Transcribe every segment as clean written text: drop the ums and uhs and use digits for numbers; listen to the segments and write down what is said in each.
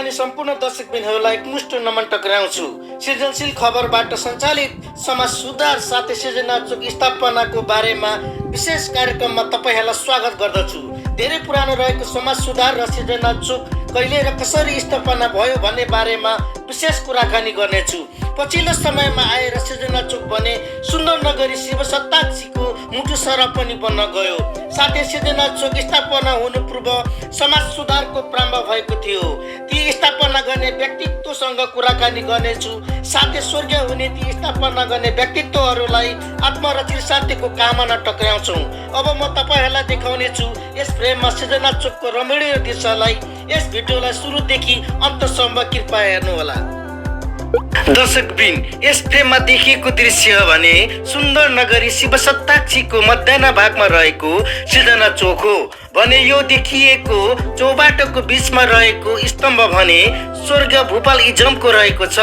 अनि सम्पूर्ण दर्शकबिनहरूलाई मुष्ट नमन टक्राउँछु। सृजनशील खबरबाट सञ्चालित समाज सुधार साथै सृजना चोक स्थापनाको बारेमा विशेष कार्यक्रममा तपाईँहरूलाई स्वागत गर्दछु। धेरै पुरानो रहेको समाज सुधार र सृजना चोक कहिले र कसरी स्थापना भयो भन्ने बारेमा विशेष कुराकानी गर्नेछु। पछिल्लो समयमा आएर सृजना चोक भने सुन्दर नगरी शिव सत्ताक्षीको मुटु सरह पनि बन्न गयो। साथै सृजना चोक स्थापना हुनु पूर्व समाज सुधारको प्रारम्भ भएको थियो। ती स्थापना गर्ने व्यक्तित्वसँग कुराकानी गर्नेछु। साथै स्वर्गीय हुने ती स्थापना गर्ने व्यक्तित्वहरूलाई आत्मरक्षित शान्तिको कामना टक्राउँछौँ। अब म तपाईँहरूलाई देखाउने छु यस फ्रेममा सृजना चोकको रमणीय दृश्यलाई। यस भिडियोलाई सुरुदेखि अन्तसम्म कृपया हेर्नुहोला। दर्शकबिन, यस फ्रेममा देखिएको दृश्य भने सुन्दर नगरी शिव सत्ताक्षीको मध्याह्न भागमा रहेको सृजना चोक हो भने यो देखिएको चौबाटोको बीचमा रहेको स्तम्भ भने स्वर्ग भूपाल इजमको रहेको छ।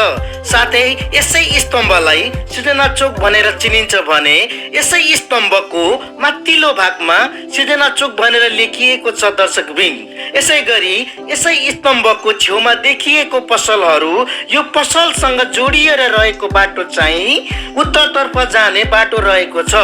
साथै यसै स्तम्भलाई सृजना चोक भनेर चिनिन्छ भने यसै स्तम्भको माथिल्लो भागमा सृजना चोक भनेर लेखिएको छ। दर्शकबिन, यसै गरी यसै स्तम्भको छेउमा देखिएको पसलहरू, यो पसलसँग जोडिएर रहेको बाटो चाहिँ उत्तरतर्फ जाने बाटो रहेको छ।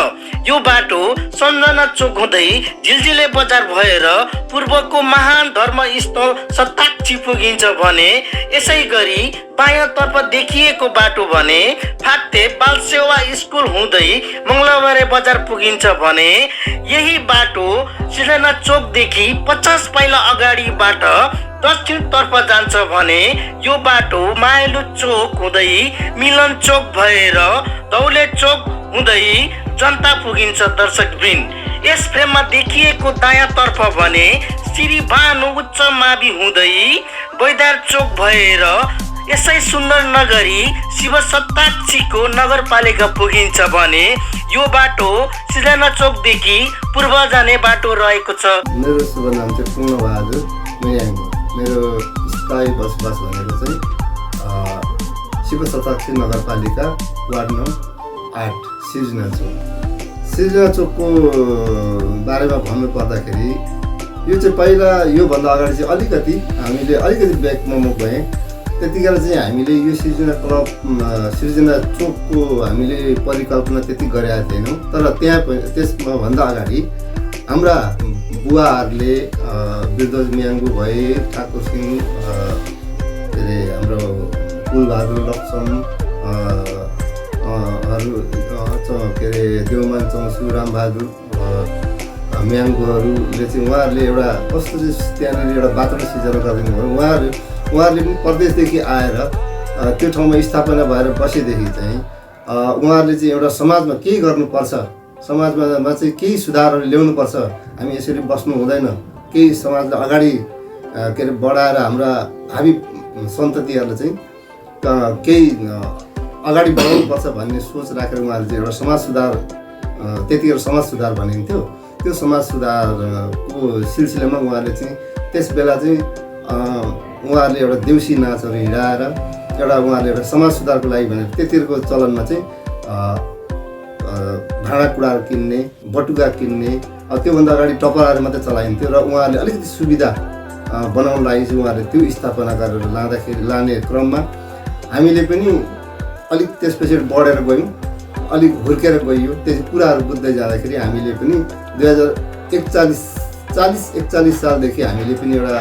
यो बाटो सञ्जना चोक हुँदै झिलझिले बजार भएर पूर्वको महान धर्मस्थल सत्ताक्षी पुगिन्छ भने यसै गरी बायाँतर्फ देखिएको बाटो भने फाटे बाल सेवा स्कुल हुँदै मङ्गलबारे बजार पुगिन्छ भने यही बाटो सृजना चोकदेखि 50 पाइला अगाडिबाट दक्षिणतर्फ जान्छ भने यो बाटो मायालु चोक हुँदै मिलन चोक भएर दौले चोक हुँदै जनता पुगिन्छ। दर्शकबिन, यस फ्रेममा देखिएको दायाँतर्फ भने श्री भानु उच्च मावि हुँदै बैदार चोक भएर यसै सुन्दर नगरी शिव सत्ताक्षीको नगरपालिका पुगिन्छ भने यो बाटो सृजना चोकदेखि पूर्व जाने बाटो रहेको छ। मेरो शुभ नाम चाहिँ पूर्णबहादुर मैयाङ हो। मेरो स्थायी बसोबास भनेको चाहिँ शिव सत्ताक्षी नगरपालिका वार्ड नम्बर 8 सृजना चोक। सृजना चोकको बारेमा भन्नु पर्दाखेरि यो चाहिँ पहिला योभन्दा अगाडि चाहिँ अलिकति ब्याकमा म गएँ। त्यतिखेर चाहिँ हामीले यो सृजना चोकको हामीले परिकल्पना त्यति गरेका थिएनौँ। तर त्यसमा भन्दा अगाडि हाम्रा बुवाहरूले बिरदोज मियाङ्गु भए, ठाकुर सिंह के अरे हाम्रो कुलबहादुर लक्ष्मण के अरे देवमान चौसु रामबहादुर म्याङ्गुहरूले चाहिँ उहाँहरूले एउटा कस्तो चाहिँ त्यहाँनिर एउटा वातावरण सिर्जना गरिदिनु भयो। उहाँहरूले पनि प्रदेशदेखि आएर त्यो ठाउँमा स्थापना भएर बसेदेखि चाहिँ उहाँहरूले चाहिँ एउटा समाजमा केही गर्नुपर्छ, समाजमा चाहिँ केही सुधारहरू ल्याउनुपर्छ, हामी यसरी बस्नु हुँदैन, केही समाजलाई अगाडि के अरे बढाएर हाम्रा भावी सन्ततिहरूलाई चाहिँ केही अगाडि बढाउनुपर्छ भन्ने सोच राखेर उहाँहरूले चाहिँ एउटा समाज सुधार, त्यतिखेर समाज सुधार भनिन्थ्यो, त्यो समाज सुधारको सिलसिलामा उहाँहरूले चाहिँ त्यस बेला चाहिँ उहाँहरूले एउटा देउसी नाचहरू हिँडाएर एउटा उहाँहरूले एउटा समाज सुधारको लागि भनेर त्यतिखेरको चलनमा चाहिँ भाँडाकुँडाहरू किन्ने, बटुका किन्ने, त्योभन्दा अगाडि टपराहरू मात्रै चलाइन्थ्यो र उहाँहरूले अलिकति सुविधा बनाउनु लागि चाहिँ उहाँहरूले त्यो स्थापना गरेर लाने क्रममा हामीले पनि अलिक त्यसपछि बढेर गयौँ, अलिक हुर्केर गइयो। त्यो कुराहरू बुझ्दै जाँदाखेरि हामीले पनि 2041 सालदेखि हामीले पनि एउटा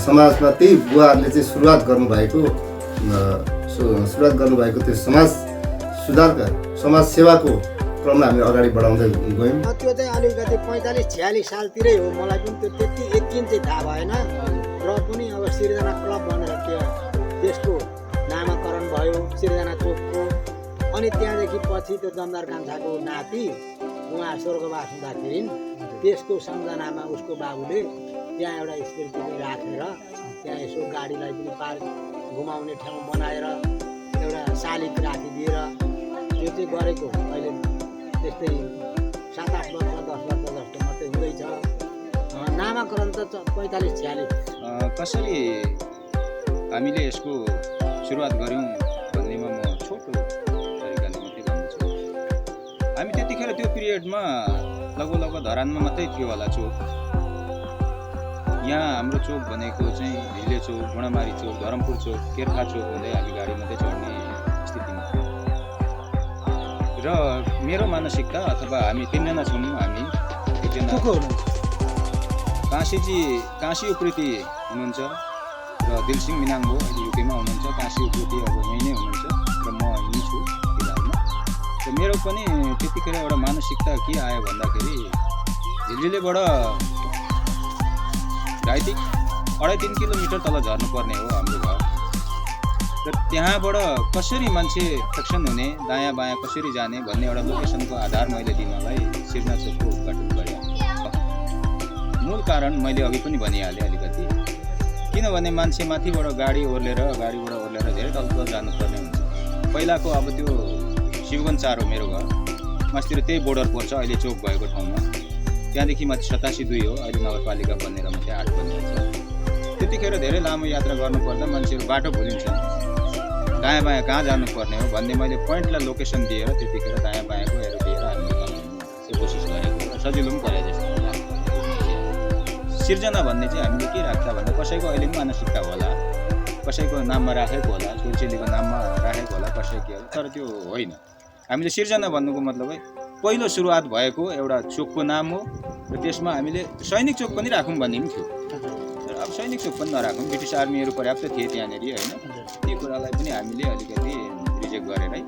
समाजमा त्यही बुवाहरूले चाहिँ सुरुवात गर्नुभएको त्यो समाज सुधारका समाज सेवाको क्रमलाई हामी अगाडि बढाउँदै गयौँ। त्यो चाहिँ अलिकति 45-46 सालतिरै हो। मलाई पनि त्यो त्यति यकिन चाहिँ थाहा भएन र पनि अब सृजना क्लब भनेर त्यसको नामाकरण भयो सृजना चोकको। अनि त्यहाँदेखि पछि त्यो जमदार कान्छाको नाति उहाँ स्वर्गवास हुँदाखेरि त्यसको सम्झनामा उसको बाबुले त्यहाँ एउटा स्मृति पनि राखेर त्यहाँ यसो गाडीलाई पनि पार्क घुमाउने ठाउँ बनाएर एउटा शालिग राखिदिएर त्यो चाहिँ गरेको। अहिले त्यस्तै 7-8 वर्ष 10 वर्ष जस्तो मात्रै हुँदैछ। नामाकरण त 45-46। कसरी हामीले यसको सुरुवात गऱ्यौँ भन्नेमा म छोटो तरिकाले मात्रै भन्छु। हामी त्यतिखेर त्यो पिरियडमा लगभग धरानमा मात्रै थियो होला चोक। यहाँ हाम्रो चोक भनेको चाहिँ हिले चोक, गुणामारी चोक, धरमपुर चोक, केर्खा चोक हुँदै हामी गाडी मात्रै चढ्ने स्थितिमा थियो। र मेरो मानसिकता अथवा हामी 3 जना छौँ, हामी एकजना काशी उप्रेती हुनुहुन्छ र दिलसिंह मिनाङ्गो अहिले युकेमा हुनुहुन्छ। काशी उप्रेती अब यहीँ नै हुनुहुन्छ र म यहीँ छु फिलहालमा। र मेरो पनि त्यतिखेर एउटा मानसिकता के आयो भन्दाखेरि झिलझिलेबाट 2.5-3 किलोमिटर तल झर्नुपर्ने हो हाम्रो घर र त्यहाँबाट कसरी मान्छे एक्सन हुने, दायाँ बायाँ कसरी जाने भन्ने एउटा लोकेसनको आधार मैले दिनलाई सिर्जना चोकको उद्घाटन गरेँ। मूल कारण मैले अघि पनि भनिहालेँ अलिकति, किनभने मान्छे माथिबाट गाडीबाट ओर्लेर धेरै तल जानुपर्ने हुन्छ। पहिलाको अब त्यो शिवगञ्ज 4 हो मेरो घर, मास्तिर त्यही बोर्डर पर्छ अहिले चोक भएको ठाउँमा। त्यहाँदेखि माथि 87-2 हो, अहिले नगरपालिका बनेर मात्रै 8 बनिन्छ। त्यतिखेर धेरै लामो यात्रा गर्नुपर्दा मान्छेहरू बाटो भुलिन्छन्, दायाँ बायाँ कहाँ जानुपर्ने हो भन्ने मैले पोइन्टलाई लोकेसन दिएर त्यतिखेर दायाँ बायाँको हेरेर दिएर हामीले बनाउने कोसिस गरेको र सजिलो पनि परे जस्तो लाग्छ। सिर्जना भन्ने चाहिँ हामीले के राख्छ भन्दा कसैको अहिले पनि मानसिकता होला, कसैको नाममा राखेको होला, छोरीचेलीको नाममा राखेको होला, कसै के होला, तर त्यो होइन। हामीले सिर्जना भन्नुको मतलब है पहिलो सुरुवात भएको एउटा चोकको नाम हो र त्यसमा हामीले सैनिक चोक पनि राखौँ भन्ने पनि थियो। तर अब सैनिक चोक पनि नराखौँ, ब्रिटिस आर्मीहरू पर्याप्त थिए त्यहाँनिर होइन। त्यो कुरालाई पनि हामीले अलिकति रिजेक्ट गरेर है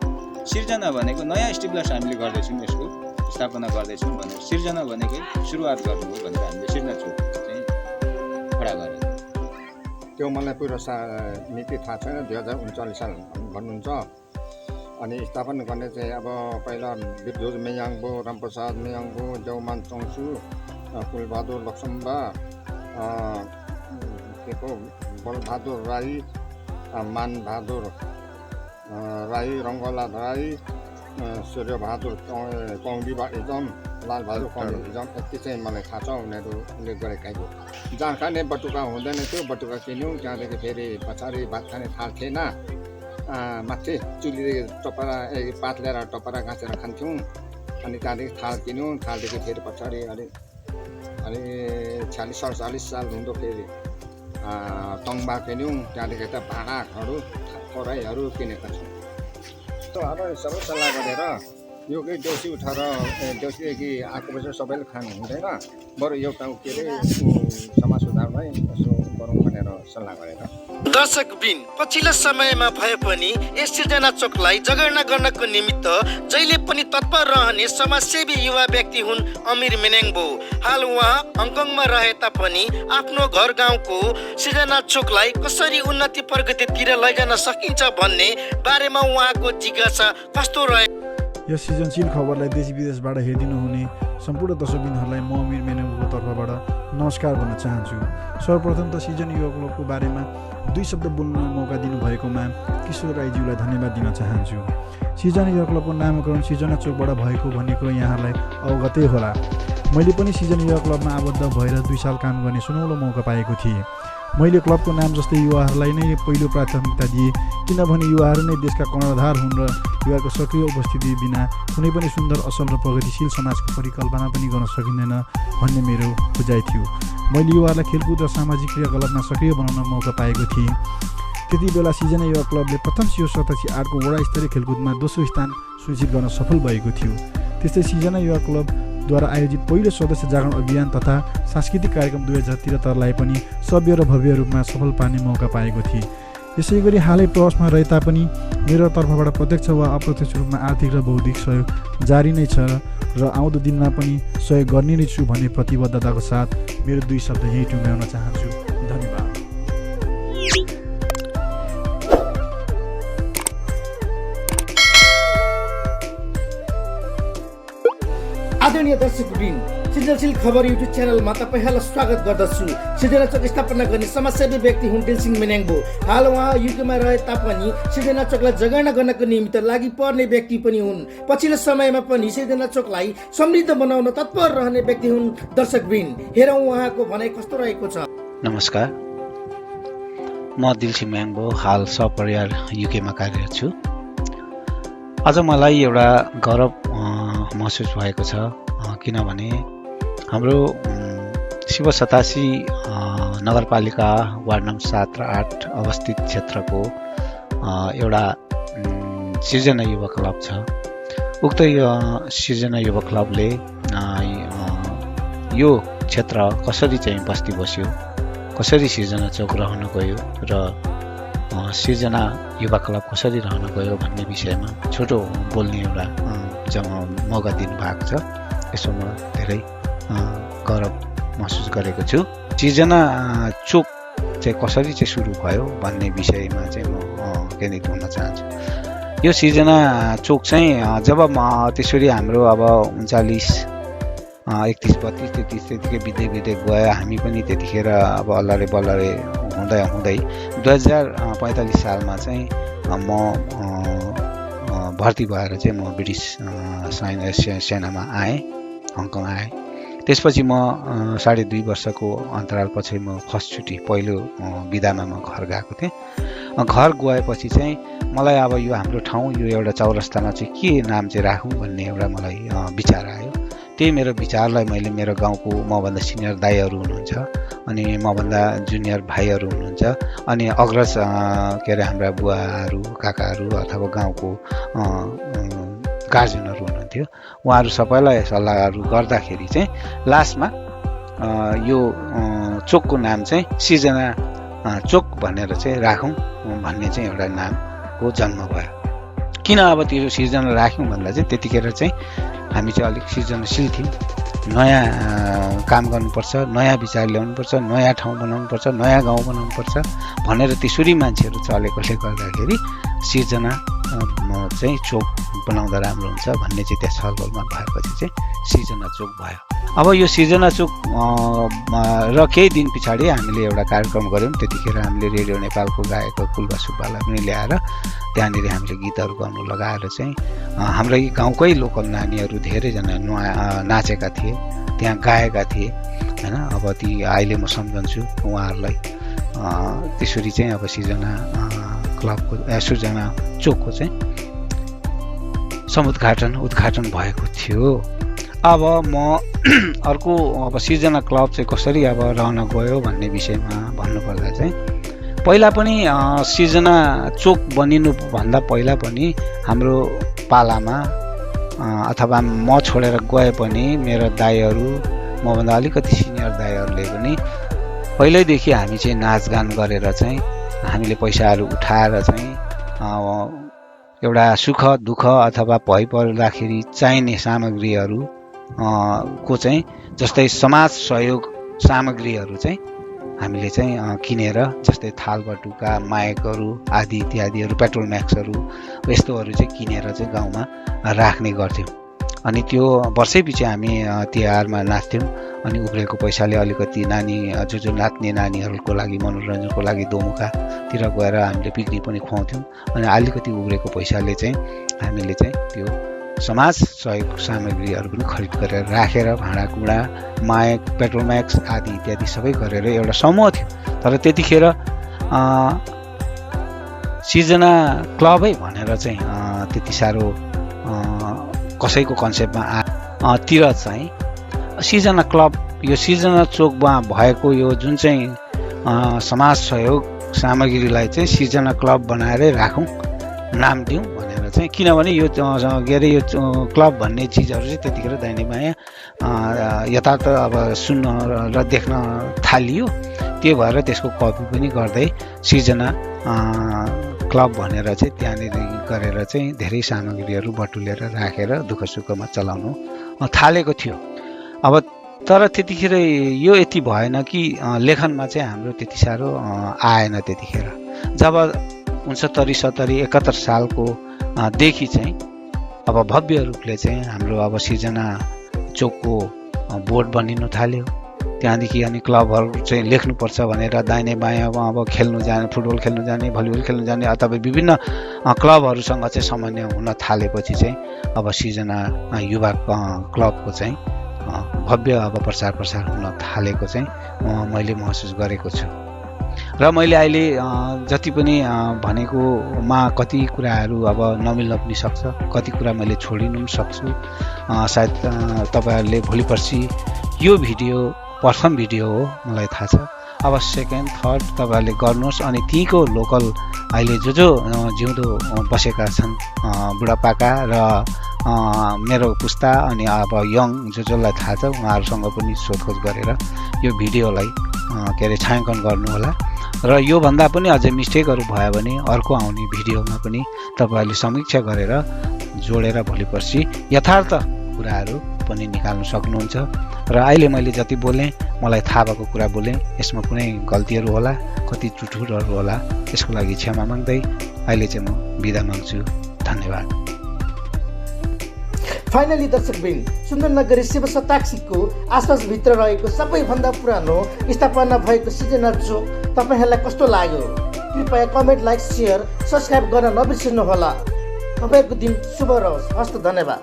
सिर्जना भनेको नयाँ इस्टाब्लिस हामीले गर्दैछौँ, यसको स्थापना गर्दैछौँ भनेर सिर्जना भनेकै सुरुवात गर्नु हो भनेर हामीले सिर्जना चोक चाहिँ खडा गरेर। त्यो मलाई पुरो मिति थाहा छैन, 2039 साल भन्नुहुन्छ। अनि स्थापना गर्ने चाहिँ अब पहिला बिरजोज मेयाङ्बो, रामप्रसाद मेयाङ्बो, देवमान चौसु, कुलबहादुर लक्ष्मबा, के को बलबहादुर राई, मानबहादुर राई, रङ्गलाल राई, सूर्यबहादुर कौडीबा इजम, लालबहादुर कौडी इजम, यति चाहिँ मलाई थाहा छ उनीहरू उल्लेख गरेका हो। जहाँ खाने बटुका हुँदैन थियो, बटुका किन्यौँ, त्यहाँदेखि फेरि पछाडि भात खाने थाल थिएन, माथि चुलीदेखि टपरा पात ल्याएर टपरा गाँसेर खान्थ्यौँ। अनि त्यहाँदेखि थाल किन्यौँ, थालदेखि फेरि पछाडि अलि 46-47 साल हुँदो फेरि तङ्बा किन्यौँ, त्यहाँदेखि त भाँडाहरू कराईहरू किनेका छौँ। त अब सबै सल्लाह गरेर यो केही देउसी उठाएर देउसीदेखि आएको पछि सबैले खानु हुँदैन, बरु एउटा के अरे समाज सुधारमै यसो गरौँ भनेर सल्लाह गरेर। दर्शकबिन पछिल्लो समयमा भए पनि यस सिर्जना चोकलाई जगेर्ना गर्नको निमित्त जहिले पनि तत्पर रहने समाजसेवी युवा व्यक्ति हुन् अमिर मेनेङ्बो। हाल उहाँ हङकङमा रहे तापनि आफ्नो घर गाउँको सिर्जना चोकलाई कसरी उन्नति प्रगतितिर लैजान सकिन्छ भन्ने बारेमा उहाँको जिज्ञासा कस्तो रहे। यस सृजनशील खबरलाई देश विदेशबाट हेरिदिनु हुने सम्पूर्ण दर्शकबिनहरूलाई म अमिर मेनेङ्बोको तर्फबाट नमस्कार भन्न चाहन्छु। सर्वप्रथम त सृजन युवा क्लबको बारेमा 2 शब्द बोल्न मौका दिनुभएकोमा किशोर राईज्यूलाई धन्यवाद दिन चाहन्छु। सृजना युवा क्लबको नामकरण सृजना चोकबाट भएको भनेको यहाँलाई अवगतै होला। मैले पनि सृजना युवा क्लबमा आबद्ध भएर 2 साल काम गर्ने सुनौलो मौका पाएको थिएँ। मैले क्लबको नाम जस्तै युवाहरूलाई नै पहिलो प्राथमिकता दिएँ, किनभने युवाहरू नै देशका कर्णधार हुन् र युवाको सक्रिय उपस्थिति बिना कुनै पनि सुन्दर, असल र प्रगतिशील समाजको परिकल्पना पनि गर्न सकिँदैन भन्ने मेरो बुझाइ थियो। मैले युवाहरूलाई खेलकुद र सामाजिक क्रियाकलापमा सक्रिय बनाउन मौका पाएको थिएँ। त्यति बेला सृजना युवा क्लबले प्रथम CO 87 8को वडा स्तरीय खेलकुदमा 2रो स्थान सुनिश्चित गर्न सफल भएको थियो। त्यस्तै सृजना युवा क्लबद्वारा आयोजित पहिलो सदस्य जागरण अभियान तथा सांस्कृतिक कार्यक्रम 2073लाई पनि सभ्य र भव्य रूपमा सफल पार्ने मौका पाएको थिएँ। यसै गरी हालै प्रवासमा रहे तापनि मेरो तर्फबाट प्रत्यक्ष वा अप्रत्यक्ष रूपमा आर्थिक र बौद्धिक सहयोग जारी नै छ र आउँदो दिनमा पनि सहयोग गर्ने नै छु भन्ने प्रतिबद्धताको साथ मेरो 2 शब्द यहीँ टुङ्ग्याउन चाहन्छु। धन्यवाद। आदरणीय दर्शकवृन्द, सृजनशील खबर युट्युब च्यानलमा तपाईँहरूलाई स्वागत गर्दछु। सृजना चोक स्थापना गर्ने समाजसेवी व्यक्ति हुन् दिलसिंह मेनेङ्बो। हाल उहाँ युकेमा रहे तापनि सृजना चोकलाई जगेर्ना गर्नको निमित्त लागि पर्ने व्यक्ति पनि हुन्। पछिल्लो समयमा पनि सृजना चोकलाई समृद्ध बनाउन तत्पर रहने व्यक्ति हुन्। दर्शकवृन्द, हेरौँ उहाँको भनाइ कस्तो रहेको छ। नमस्कार, म दिलसिंह मेयाङ्बो हाल सपरिवार युकेमा कार्यरत छु। आज मलाई एउटा गौरव महसुस भएको छ, किनभने हाम्रो शिव 87 नगरपालिका वार्ड नम्बर 7 र 8 अवस्थित क्षेत्रको एउटा सिर्जना युवा क्लब छ। उक्त सिर्जना युवा क्लबले यो क्षेत्र कसरी चाहिँ बस्ती बस्यो, कसरी सिर्जना चोक रहन गयो र सिर्जना युवा क्लब कसरी रहन गयो भन्ने विषयमा छोटो बोल्ने एउटा मौका दिनुभएको छ। यसमा म धेरै गौरव महसुस गरेको छु। सिर्जना चोक चाहिँ कसरी चाहिँ सुरु भयो भन्ने विषयमा चाहिँ म केन्द्रित हुन चाहन्छु। यो सिर्जना चोक चाहिँ जब त्यसरी हाम्रो अब 39, 31, 32, 33 त्यतिकै बित्दै गयो। हामी पनि त्यतिखेर अब अल्लरे बल्लरे हुँदै 2045 सालमा चाहिँ म भर्ती भएर चाहिँ म ब्रिटिस सेनामा आएँ, हङकङ आएँ। त्यसपछि म 2.5 वर्षको अन्तरालपछि म फर्स्ट छुट्टी पहिलो बिदामा म घर गएको थिएँ। घर गएपछि चाहिँ मलाई अब यो हाम्रो ठाउँ यो एउटा चौरस्तामा चाहिँ के नाम चाहिँ राखौँ भन्ने एउटा मलाई विचार आयो। त्यही मेरो विचारलाई मैले मेरो गाउँको मभन्दा सिनियर दाइहरू हुनुहुन्छ अनि मभन्दा जुनियर भाइहरू हुनुहुन्छ अनि अग्रज के अरे हाम्रा बुवाहरू काकाहरू अथवा गाउँको गार्जेनहरू हुनुहुन्थ्यो। उहाँहरू सबैलाई सल्लाहहरू गर्दाखेरि चाहिँ लास्टमा यो चोकको नाम चाहिँ सिर्जना चोक भनेर चाहिँ राखौँ भन्ने चाहिँ एउटा नामको जन्म भयो। किन अब त्यो सिर्जना राख्यौँ भन्दा चाहिँ त्यतिखेर चाहिँ हामी चाहिँ अलिक सृजनशील थियौँ। नयाँ काम गर्नुपर्छ, नयाँ विचार ल्याउनुपर्छ, नयाँ ठाउँ बनाउनुपर्छ, नयाँ गाउँ बनाउनुपर्छ भनेर त्यसरी मान्छेहरू चलेकोले गर्दाखेरि सिर्जना चाहिँ चोक बनाउँदा राम्रो हुन्छ भन्ने चाहिँ त्यहाँ छलफलमा भएपछि चाहिँ सिर्जना चोक भयो। अब यो सिर्जना चोक र केही दिन पछाडि हामीले एउटा कार्यक्रम गऱ्यौँ। त्यतिखेर हामीले रेडियो नेपालको गायक कुलबा सुब्बालाई पनि ल्याएर त्यहाँनिर हामीले गीतहरू गर्नु लगाएर चाहिँ हाम्रै गाउँकै लोकल नानीहरू धेरैजना नाचेका थिए, त्यहाँ गाएका थिए होइन। अब ती अहिले म सम्झन्छु उहाँहरूलाई। त्यसरी चाहिँ अब सिर्जना क्लबको सिर्जना चोकको चाहिँ उद्घाटन भएको थियो। अब म अर्को अब सिर्जना क्लब चाहिँ कसरी अब रहन गयो भन्ने विषयमा भन्नुपर्दा चाहिँ पहिला पनि सिर्जना चोक बनिनुभन्दा पहिला पनि हाम्रो पालामा अथवा म छोडेर गए पनि मेरो दाइहरू मभन्दा अलिकति सिनियर दाइहरूले पनि पहिल्यैदेखि हामी चाहिँ नाचगान गरेर चाहिँ हामीले पैसाहरू उठाएर चाहिँ एउटा सुख दुःख अथवा भइपर्दाखेरि चाहिने सामग्रीहरू को चाहिँ जस्तै समाज सहयोग सामग्रीहरू चाहिँ हामीले चाहिँ किनेर जस्तै थाल बटुका माइकहरू आदि इत्यादिहरू पेट्रोल म्याक्सहरू यस्तोहरू चाहिँ किनेर चाहिँ गाउँमा राख्ने गर्थ्यौँ। अनि त्यो वर्षैपछि हामी तिहारमा नाच्थ्यौँ अनि उब्रेको पैसाले अलिकति नानी जो नाच्ने नानीहरूको लागि मनोरञ्जनको लागि दोमुखातिर गएर हामीले पिकनिक पनि खुवाउँथ्यौँ अनि अलिकति उब्रेको पैसाले चाहिँ हामीले चाहिँ त्यो समाज सहयोग सामग्रीहरू पनि खरिद गरेर राखेर भाँडाकुँडा माइक पेट्रोल म्याक्स आदि इत्यादि सबै गरेर एउटा समूह थियो। तर त्यतिखेर सिर्जना क्लबै भनेर चाहिँ त्यति साह्रो कसैको कन्सेप्टमा तिर चाहिँ सिर्जना क्लब यो सिर्जना चोकमा भएको यो जुन चाहिँ समाज सहयोग सामग्रीलाई चाहिँ सिर्जना क्लब बनाएरै राखौँ नाम दिउँ भनेर चाहिँ। किनभने यो के अरे यो क्लब भन्ने चिजहरू चाहिँ त्यतिखेर दैनिक माया यथार्थ अब सुन्न र देख्न थालियो। त्यो भएर त्यसको कपी पनि गर्दै सिर्जना क्लब भनेर चाहिँ त्यहाँनिर गरेर चाहिँ धेरै सामग्रीहरू बटुलेर राखेर दुःख सुखमा चलाउनु थालेको थियो। अब तर त्यतिखेर यो यति भएन कि लेखनमा चाहिँ हाम्रो त्यति साह्रो आएन। त्यतिखेर जब 69, 70, 71 सालको देखि चाहिँ अब भव्य रूपले चाहिँ हाम्रो अब सिर्जना चोकको बोर्ड बनिनु थाल्यो। त्यहाँदेखि अनि क्लबहरू चाहिँ लेख्नुपर्छ भनेर दाहिने बायाँ अब खेल्नु जाने, फुटबल खेल्नु जाने, भलिबल खेल्नु जाने अथवा विभिन्न क्लबहरूसँग चाहिँ समन्वय हुन थालेपछि चाहिँ अब सिर्जना युवा क्लबको चाहिँ भव्य अब प्रचार हुन थालेको चाहिँ मैले महसुस गरेको छु। र मैले अहिले जति पनि भनेकोमा कति कुराहरू अब नमिल्न पनि सक्छ, कति कुरा मैले छोडिनु पनि सक्छु। सायद तपाईँहरूले भोलि पर्सि यो भिडियो प्रथम भिडियो हो मलाई थाहा छ। अब सेकेन्ड थर्ड तपाईँहरूले गर्नुहोस् अनि तीको लोकल अहिले जो जिउँदो बसेका छन् बुढापाका र मेरो पुस्ता अनि अब यङ जसलाई थाहा छ उहाँहरूसँग पनि सोधखोज गरेर यो भिडियोलाई के अरे छायाङ्कन गर्नुहोला र योभन्दा पनि अझै मिस्टेकहरू भयो भने अर्को आउने भिडियोमा पनि तपाईँहरूले समीक्षा गरेर जोडेर भोलि पर्सि यथार्थ कुराहरू पनि निकाल्न सक्नुहुन्छ। र अहिले मैले जति बोलेँ मलाई थाहा भएको कुरा बोलेँ, यसमा कुनै गल्तीहरू होला कति टुटुरहरू होला यसको लागि क्षमा माग्दै अहिले चाहिँ म बिदा माग्छु। धन्यवाद। फाइनली दर्शकबिन सुन्दरनगरी शिव शताक्षीको आसपासभित्र रहेको सबैभन्दा पुरानो स्थापना भएको सिर्जना चोक तपाईँहरूलाई कस्तो लाग्यो? कृपया कमेन्ट, लाइक, सेयर, सब्सक्राइब गर्न नबिर्सिनुहोला। तपाईँको दिन शुभ रहोस्। हस्त, धन्यवाद।